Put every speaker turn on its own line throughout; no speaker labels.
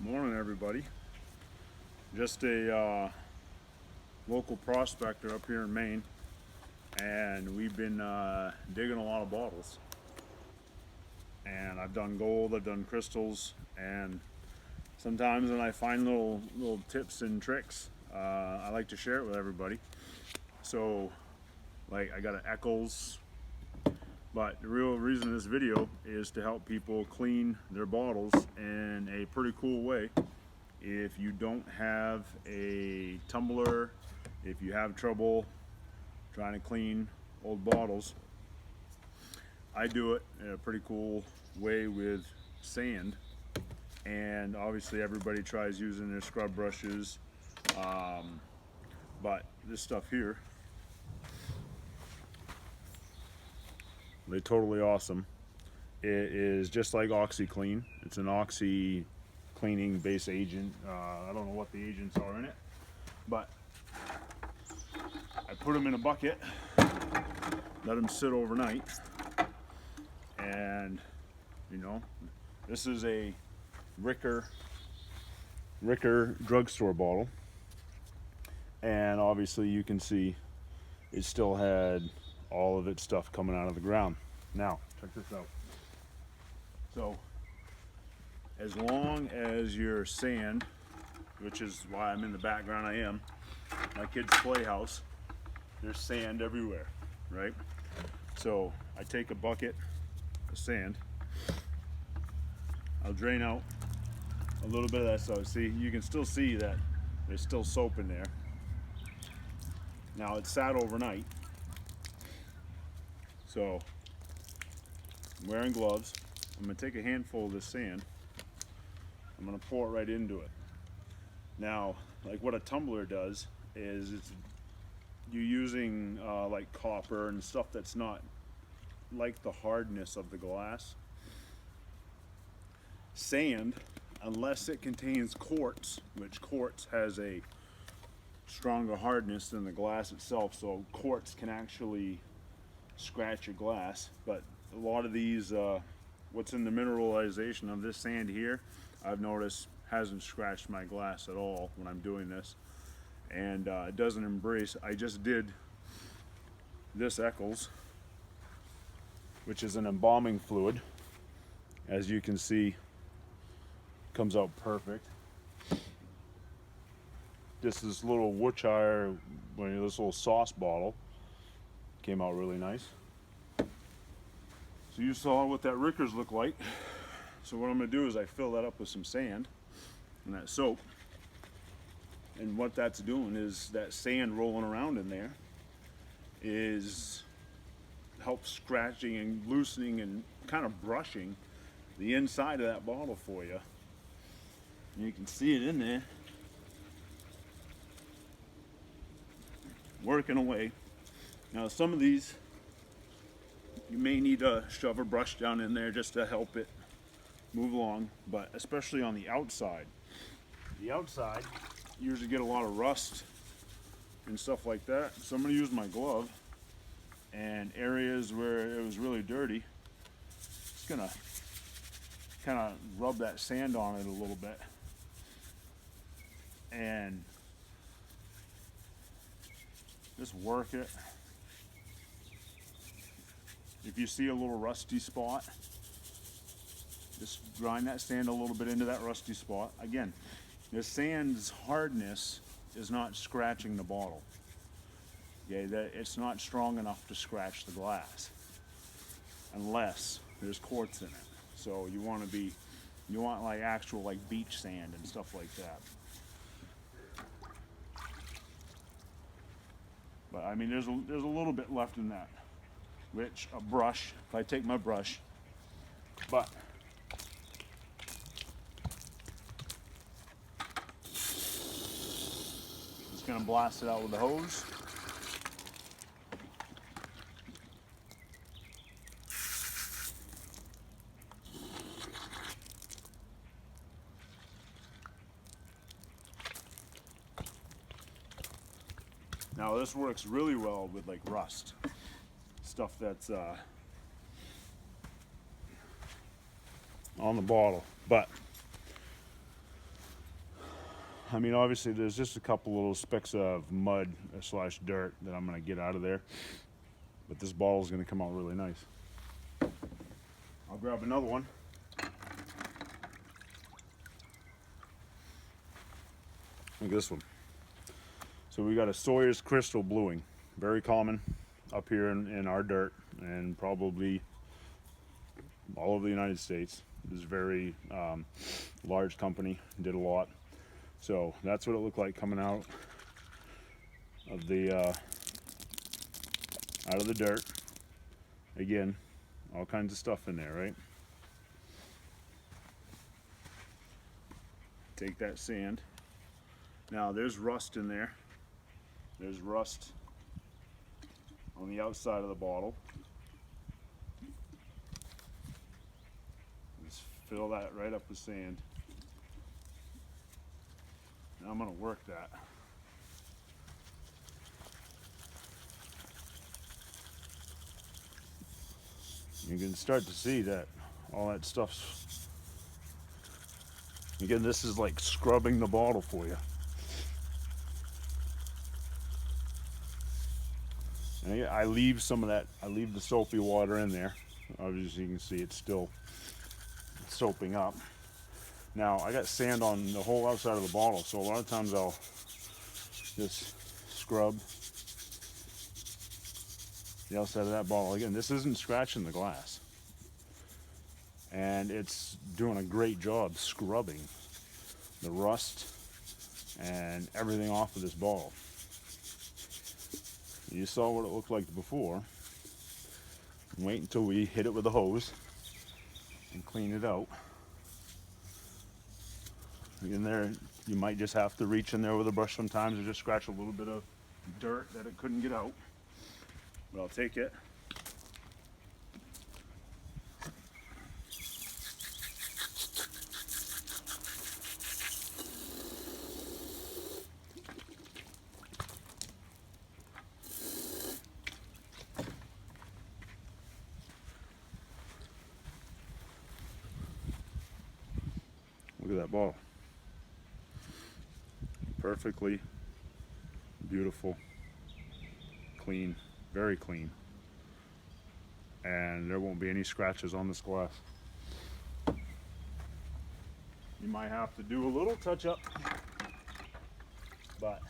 Morning, everybody. Just a local prospector up here in Maine, and we've been digging a lot of bottles. And I've done gold, I've done crystals, and sometimes when I find little tips and tricks, I like to share it with everybody. So, like, I got an Eccles, but the real reason of this video is to help people clean their bottles in a pretty cool way. If you don't have a tumbler, if you have trouble trying to clean old bottles, I do it in a pretty cool way with sand. And obviously everybody tries using their scrub brushes, but this stuff here, they're totally awesome. It is just like OxiClean. It's an oxy cleaning base agent. I don't know what the agents are in it, but I put them in a bucket, let them sit overnight, and you know, this is a Ricker drugstore bottle, and obviously you can see it still had all of its stuff coming out of the ground. Now, check this out. So, as long as your sand, which is why I'm in the background, I am, my kid's playhouse, there's sand everywhere, right? So, I take a bucket of sand, I'll drain out a little bit of that stuff. See, you can still see that there's still soap in there. Now, it's sat overnight. So, I'm wearing gloves. I'm going to take a handful of this sand. I'm going to pour it right into it. Now, like what a tumbler does is you're using like copper and stuff that's not like the hardness of the glass. Sand, unless it contains quartz, which quartz has a stronger hardness than the glass itself, so quartz can actually scratch your glass. But a lot of these, what's in the mineralization of this sand here, I've noticed hasn't scratched my glass at all when I'm doing this, and it doesn't embrace. I just did this Eccles, which is an embalming fluid. As you can see, comes out perfect. This little Worcestershire, this little sauce bottle, came out really nice. So you saw what that Rickers looked like. So what I'm going to do is I fill that up with some sand and that soap. And what that's doing is that sand rolling around in there is helps scratching and loosening and kind of brushing the inside of that bottle for you. And you can see it in there working away. Now some of these you may need to shove a brush down in there just to help it move along, but especially on the outside. The outside you usually get a lot of rust and stuff like that. So I'm going to use my glove, and areas where it was really dirty, just going to kind of rub that sand on it a little bit. And just work it. If you see a little rusty spot, just grind that sand a little bit into that rusty spot. Again, the sand's hardness is not scratching the bottle. Okay, it's not strong enough to scratch the glass unless there's quartz in it. So you want like actual like beach sand and stuff like that. But I mean, there's a little bit left in that, which a brush, if I take my brush, but just gonna blast it out with the hose. Now this works really well with like rust, stuff that's on the bottle. But I mean, obviously there's just a couple little specks of mud slash dirt that I'm gonna get out of there, but this bottle is gonna come out really nice. I'll grab another one. Look at this one. So we got a Sawyer's Crystal Bluing, very common up here in our dirt and probably all over the United States. This is a very large company, did a lot. So that's what it looked like coming out of the dirt. Again, all kinds of stuff in there, right? Take that sand. Now there's rust in there. There's rust on the outside of the bottle. Just fill that right up with sand. Now I'm going to work that. You can start to see that all that stuff's, again, this is like scrubbing the bottle for you. And I leave some of that, I leave the soapy water in there. Obviously you can see it's still soaping up. Now I got sand on the whole outside of the bottle, so a lot of times I'll just scrub the outside of that bottle. Again, this isn't scratching the glass. And it's doing a great job scrubbing the rust and everything off of this bottle. You saw what it looked like before. Wait until we hit it with a hose and clean it out. In there, you might just have to reach in there with a brush sometimes and just scratch a little bit of dirt that it couldn't get out. But I'll take it. Look at that ball. Perfectly beautiful, clean, very clean. And there won't be any scratches on this glass. You might have to do a little touch up, but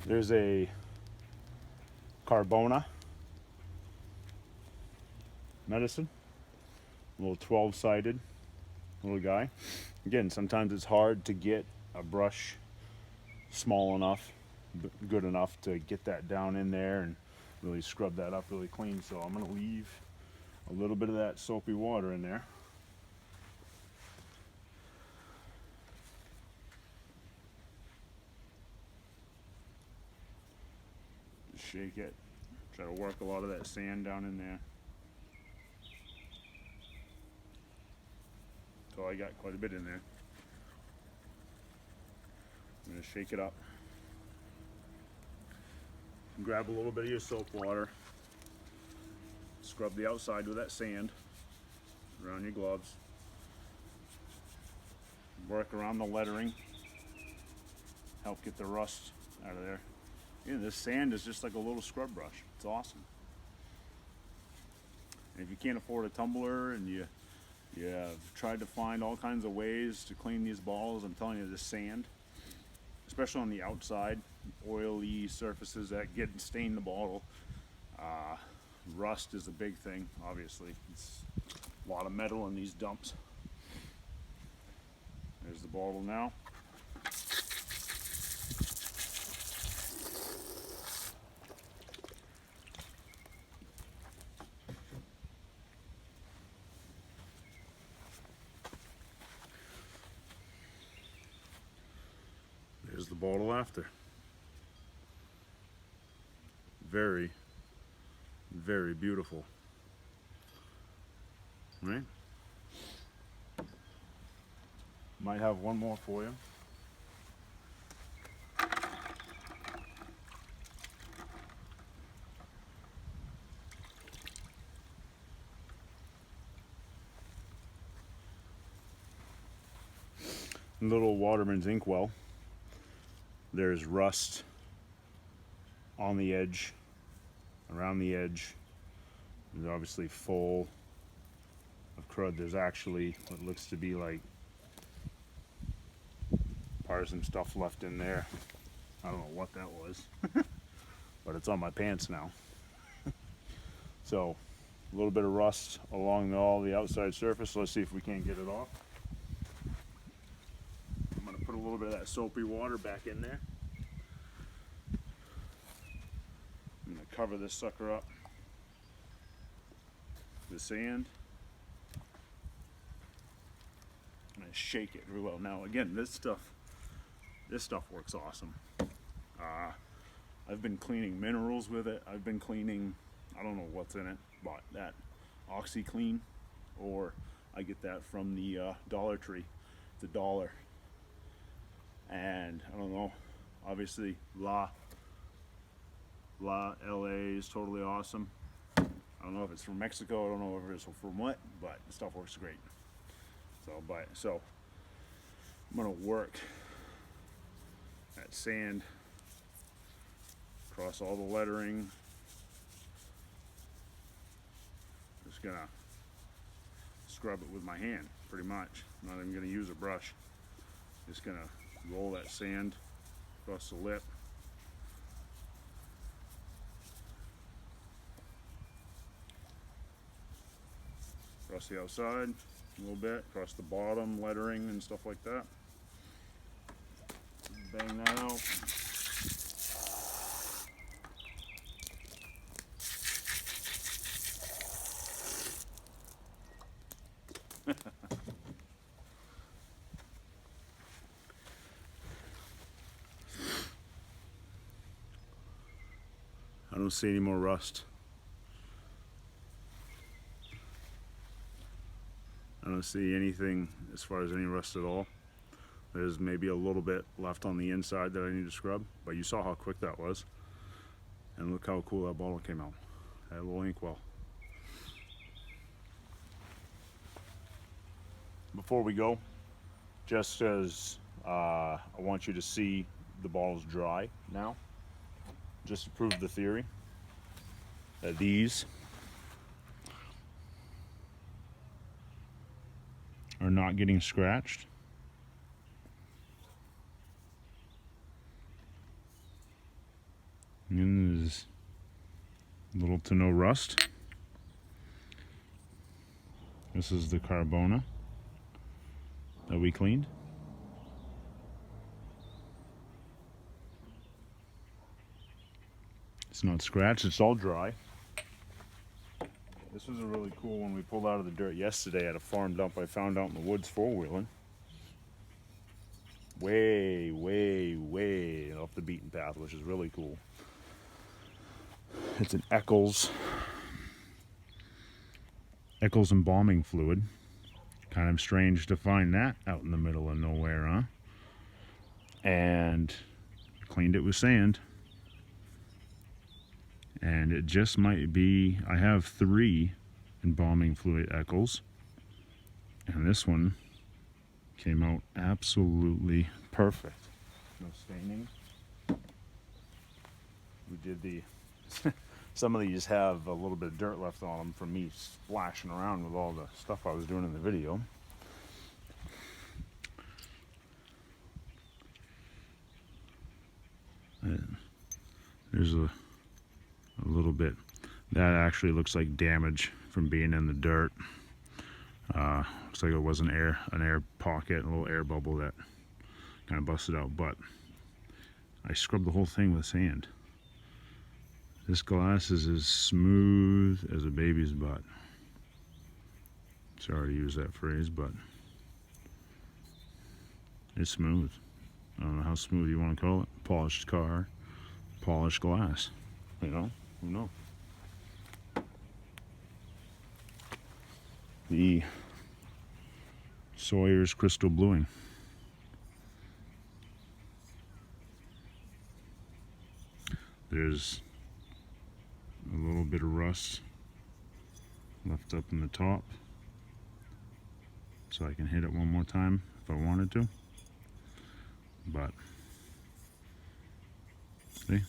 there's a Carbona medicine, a little 12-sided little guy. Again, sometimes it's hard to get a brush small enough, good enough to get that down in there and really scrub that up really clean. So I'm going to leave a little bit of that soapy water in there. Just shake it, try to work a lot of that sand down in there. So I got quite a bit in there. I'm going to shake it up. Grab a little bit of your soap water. Scrub the outside with that sand around your gloves. Work around the lettering. Help get the rust out of there. Yeah, this sand is just like a little scrub brush. It's awesome. And if you can't afford a tumbler and you have tried to find all kinds of ways to clean these bottles, I'm telling you, this sand, especially on the outside, oily surfaces that get stain the bottle. Rust is a big thing, obviously. It's a lot of metal in these dumps. There's the bottle now. There's the bottle after. Very, very beautiful. Right? Might have one more for you. little Waterman's inkwell. There's rust on the edge, around the edge. There's obviously full of crud. There's actually what looks to be like part of some stuff left in there. I don't know what that was, but it's on my pants now. So a little bit of rust along all the outside surface. Let's see if we can't get it off. I'm going to put a little bit of that soapy water back in there. I'm going to cover this sucker up with sand. I'm going to shake it real well. Now again, this stuff works awesome. I've been cleaning minerals with it. I've been cleaning, I don't know what's in it, but that OxiClean, or I get that from the Dollar Tree. It's $1. And I don't know, obviously La LA is totally awesome. I don't know if it's from Mexico, I don't know if it's from what, but the stuff works great. So I'm gonna work that sand across all the lettering. Just gonna scrub it with my hand, pretty much. Not even gonna use a brush. Just gonna roll that sand across the lip. Across the outside a little bit, across the bottom, lettering and stuff like that. Bang that out. I don't see any more rust. I don't see anything as far as any rust at all. There's maybe a little bit left on the inside that I need to scrub, but you saw how quick that was. And look how cool that bottle came out. That little inkwell. Before we go, just as I want you to see the bottles dry now, just to prove the theory that these are not getting scratched. And there's little to no rust. This is the Carbona that we cleaned. It's not scratched, it's all dry. This was a really cool one we pulled out of the dirt yesterday at a farm dump I found out in the woods four-wheeling. Way, way, way off the beaten path, which is really cool. It's an Eccles embalming fluid. Kind of strange to find that out in the middle of nowhere, huh? And cleaned it with sand. And it just might be, I have 3 embalming fluid Eccles, and this one came out absolutely perfect. No staining. We did the, some of these have a little bit of dirt left on them from me splashing around with all the stuff I was doing in the video. There's a little bit. That actually looks like damage from being in the dirt. Looks like it was an air pocket, a little air bubble that kind of busted out, but I scrubbed the whole thing with sand. This glass is as smooth as a baby's butt. Sorry to use that phrase, but it's smooth. I don't know how smooth you want to call it. Polished car, polished glass, you know? Who knows? The Sawyer's Crystal Bluing. There's a little bit of rust left up in the top, so I can hit it one more time if I wanted to. But see,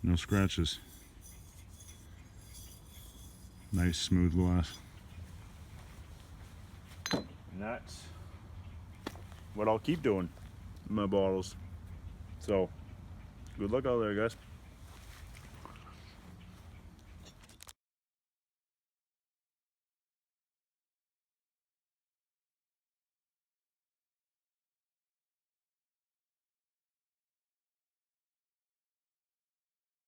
no scratches. Nice smooth glass. And that's what I'll keep doing in my bottles. So good luck out there, guys.